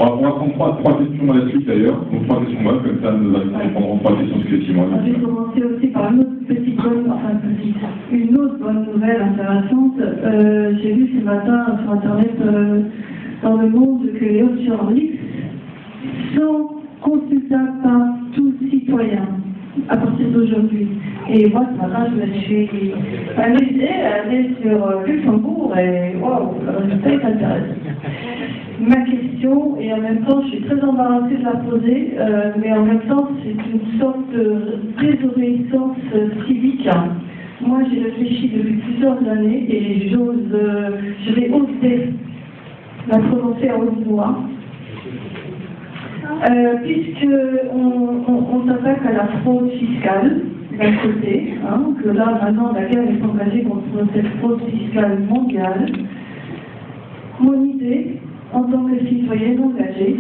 On va prendre trois questions dans la suite d'ailleurs, donc 3 questions molles, comme ça nous répondrons 3 questions successivement. Je vais commencer aussi par une autre bonne nouvelle intéressante. J'ai vu ce matin sur Internet dans Le Monde que les options en ligne sont consultables par tout citoyen à partir d'aujourd'hui. Et moi, ce matin, je me suis amusée à aller sur Luxembourg et waouh, le résultat est intéressant. Ma question, et en même temps, je suis très embarrassée de la poser, mais en même temps, c'est une sorte de désobéissance civique. Moi, j'ai réfléchi depuis plusieurs années et je vais oser la prononcer à haute voix. Puisqu'on s'attaque à la fraude fiscale d'un côté, que là maintenant la guerre est engagée contre cette fraude fiscale mondiale. Mon idée, en tant que citoyenne engagée,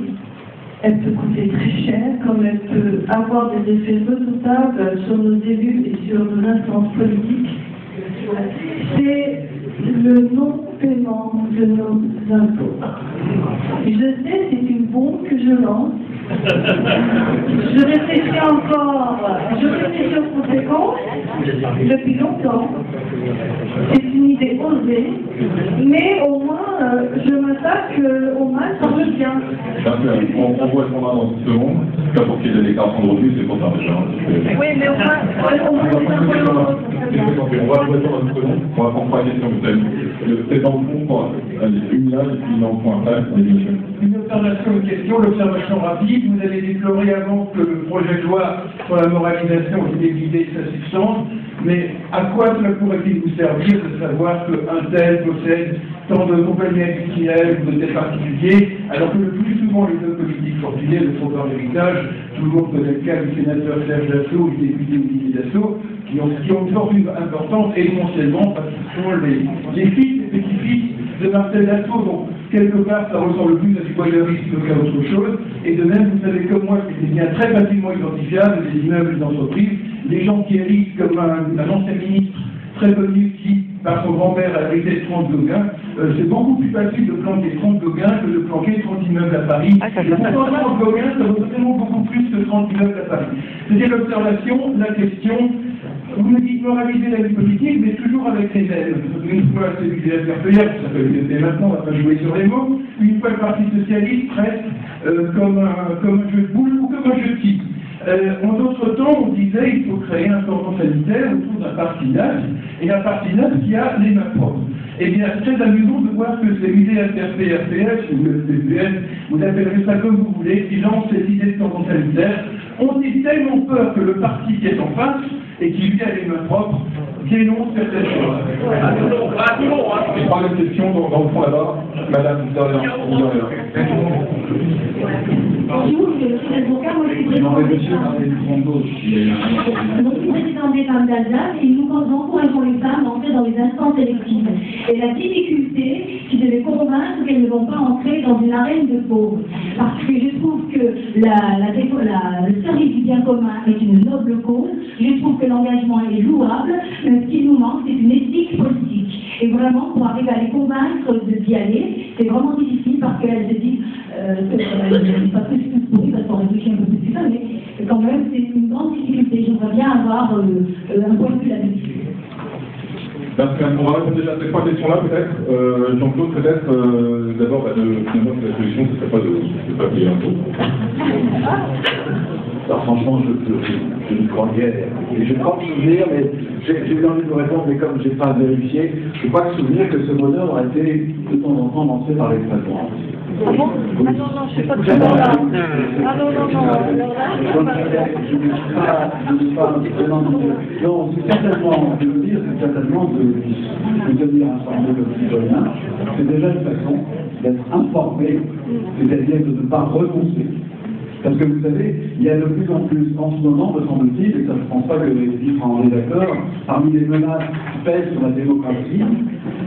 elle peut coûter très cher, comme elle peut avoir des effets redoutables sur nos élus et sur nos instances politiques. C'est le non-paiement de nos impôts. Je sais, c'est une bombe que je lance. Je réfléchis aux conséquences depuis longtemps. C'est une idée osée, mais au moins je m'attaque au mal par le bien. On vous répondra dans une seconde, pas pour qu'il y ait des déclarations de revenus, c'est pour ça déjà. Oui, mais au moins on va vous répondre dans une seconde, on va prendre 3 questions, vous savez. C'est dans le fond, une là, et puis dans le fond après, une observation, une question, l'observation rapide. Vous avez déploré avant que le projet de loi sur la moralisation ait vidé sa substance, mais à quoi cela pourrait-il vous servir de savoir qu'un tel possède tant de compagnies industrielles ou de tels particuliers, alors que le plus souvent les hommes politiques fortunés ne font pas l'héritage. Tout le monde connaît le cas du sénateur Serge Dassault, du député Olivier Dassault, qui ont une fortune importante, essentiellement parce qu'ils sont les fils et petits-fils de Marcel Dassault. Donc, quelque part, ça ressemble plus à du voyeurisme qu'à autre chose. Et de même, vous savez comme moi, c'est des biens très facilement identifiables, des immeubles d'entreprise, les gens qui héritent comme un ancien ministre très connu qui, par son grand-père, a hérité de 30 Gauguins. C'est beaucoup plus facile de planquer 30 Gauguins que de planquer 30 immeubles à Paris. Et pourtant, 30 Gauguins, ça vaut vraiment beaucoup plus que 30 immeubles à Paris. C'était l'observation, la question. Vous me dites moraliser la vie politique, mais toujours avec les mêmes. Une fois, c'est du RPR, ça peut être maintenant, on va pas jouer sur les mots. Une fois, le Parti socialiste reste comme un jeu de boules ou comme un jeu de tigre. En d'autres temps, on disait qu'il faut créer un cordon sanitaire autour d'un partinage, et un partinage qui a les mains propres. Eh bien, c'est très amusant de voir que ces UDFRP, RPS, ou le CPN, vous appellerez ça comme vous voulez, qui lancent ces idées de cordon sanitaire, ont tellement peur que le parti qui est en face, et qui lui a les mains propres, dénonce certaines choses. Troisième question, dans le fond là-bas, Madame derrière. Bonjour, je suis avocat, moi je suis présidente des femmes d'Alsace et nous encourageons les femmes à entrer dans les instances électives. Et la difficulté, c'est de les convaincre qu'elles ne vont pas entrer dans une arène de pauvres. Parce que je trouve que le service du bien commun est une noble cause, je trouve que l'engagement est louable, mais ce qui nous manque, c'est une éthique politique. Et vraiment, pour arriver à les convaincre d'y aller, c'est vraiment difficile parce qu'elles se disent pas plus pourri parce qu'on réfléchit un peu plus que ça, mais quand même, c'est une grande difficulté. J'aimerais bien avoir un point de vue là-dessus. On va répondre déjà à ces 3 questions-là, peut-être. Jean-Claude, peut-être, d'abord, finalement, la solution, ce ne serait pas de payer un taux. Alors franchement, je ne crois guère. Et je crois me souvenir, mais j'ai eu envie de vous répondre, mais comme je n'ai pas vérifié, je crois me souvenir que ce bonheur a été de temps en temps lancé par l'extrême droite. Ah bon? Ah non, non, je ne suis pas très bon là. Ah non, non, non. Je ne suis pas non, c'est certainement, je veux dire, c'est certainement de tenir informé le citoyen. C'est déjà une façon d'être informé, c'est-à-dire de ne pas renoncer. Parce que vous savez, il y a de plus en plus, en ce moment, me semble-t-il, et ça, je ne pense pas que les différents en est d'accord, parmi les menaces qui pèsent sur la démocratie,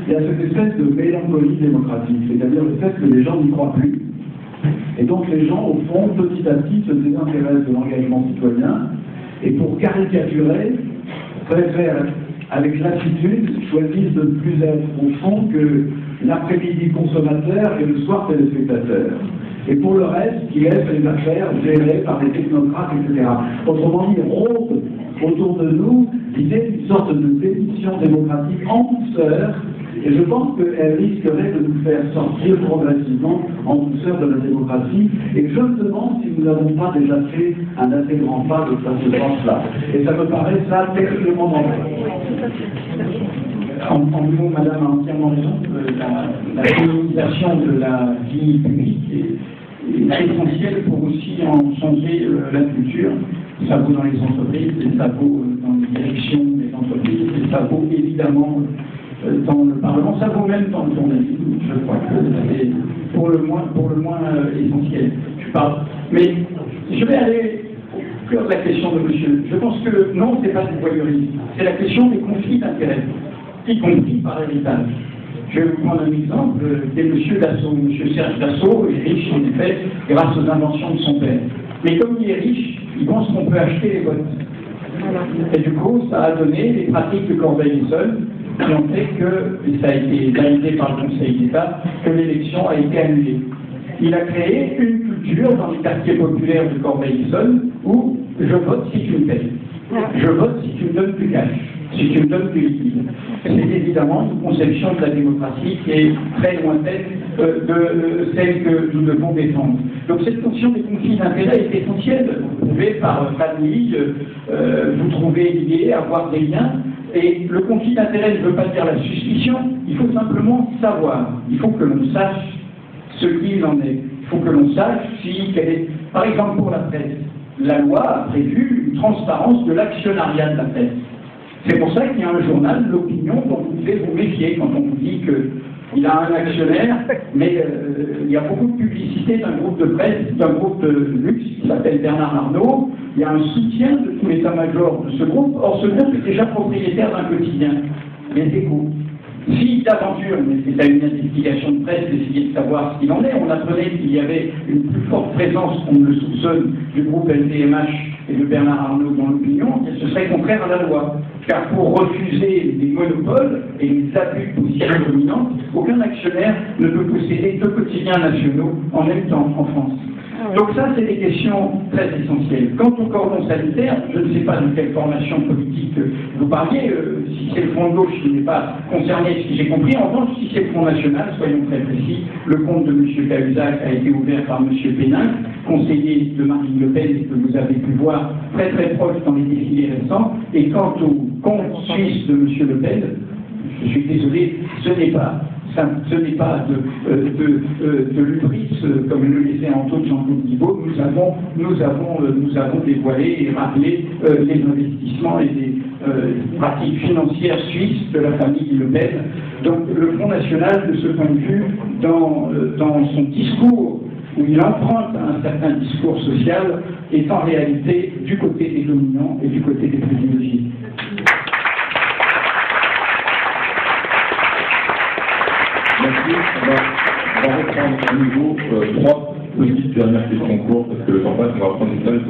il y a cette espèce de mélancolie démocratique, c'est-à-dire le fait que les gens n'y croient plus. Et donc les gens, au fond, petit à petit, se désintéressent de l'engagement citoyen, et pour caricaturer, préfèrent, avec lassitude, choisissent de ne plus être, au fond, que l'après-midi consommateur et le soir téléspectateur. Et pour le reste, il laisse les affaires gérées par des technocrates, etc. Autrement dit, rôde autour de nous l'idée d'une sorte de démission démocratique en douceur, et je pense qu'elle risquerait de nous faire sortir progressivement en douceur de la démocratie, et je me demande si nous n'avons pas déjà fait un assez grand pas dans ce sens-là. Et ça me paraît ça terriblement dangereux. En gros, Madame a entièrement raison. La féminisation de la vie publique est essentielle pour aussi en changer la culture. Ça vaut dans les entreprises, et ça vaut dans les directions des entreprises, et ça vaut évidemment dans le Parlement, ça vaut même dans le journalisme. Je crois que c'est pour le moins essentiel. Je parle. Mais je vais aller au cœur de la question de monsieur. Je pense que non, ce n'est pas du voyeurisme. C'est la question des conflits d'intérêts, y compris par héritage. Je vais vous prendre un exemple des monsieur Dassault. Monsieur Serge Dassault est riche, en effet, grâce aux inventions de son père. Mais comme il est riche, il pense qu'on peut acheter les votes. Et du coup, ça a donné les pratiques de Corbeil-Essonnes qui ont fait que, et ça a été validé par le Conseil d'État, que l'élection a été annulée. Il a créé une culture dans les quartiers populaires de Corbeil-Essonnes où je vote si tu me payes. Je vote si tu me donnes plus cash, si tu me donnes plus liquide. C'est évidemment une conception de la démocratie qui est très lointaine de celle que nous devons défendre. Donc cette notion des conflits d'intérêts est essentielle. Vous pouvez, par famille, vous trouver liés, avoir des liens. Et le conflit d'intérêts ne veut pas dire la suspicion, il faut simplement savoir. Il faut que l'on sache ce qu'il en est. Il faut que l'on sache si, par exemple pour la presse, la loi a prévu une transparence de l'actionnariat de la presse. C'est pour ça qu'il y a un journal, l'Opinion, dont vous devez vous méfier quand on vous dit qu'il a un actionnaire, mais il y a beaucoup de publicité d'un groupe de presse, d'un groupe de luxe qui s'appelle Bernard Arnault. Il y a un soutien de tout l'état-major de ce groupe. Or, ce groupe est déjà propriétaire d'un quotidien, Les Échos. Si d'aventure, mais c'est à une investigation de presse d'essayer de savoir ce qu'il en est, on apprenait qu'il y avait une plus forte présence, on le soupçonne, du groupe LVMH et de Bernard Arnault dans l'opinion, ce serait contraire à la loi. Car pour refuser les monopoles et les abus de position dominante, aucun actionnaire ne peut posséder deux quotidiens nationaux en même temps en France. Donc ça, c'est des questions très essentielles. Quant au cordon sanitaire, je ne sais pas de quelle formation politique vous parliez, si c'est le Front de gauche qui n'est pas concerné, si j'ai compris. En revanche, si c'est le Front national, soyons très précis, le compte de M. Cahuzac a été ouvert par M. Pénin, conseiller de Marine Le Pen, que vous avez pu voir très très proche dans les défilés récents. Et quant au compte suisse de M. Le Pen, je suis désolé, ce n'est pas de l'ubris, comme le laissait en taux de Jean-Claude Thibault. Nous avons dévoilé et rappelé les investissements et les pratiques financières suisses de la famille Le Pen. Donc le Front National, de ce point de vue, dans son discours, où il emprunte un certain discours social, est en réalité du côté des dominants et du côté des privilégiés. Merci. On va reprendre à nouveau trois petites dernières questions courtes parce que le temps passe, on va reprendre une salle.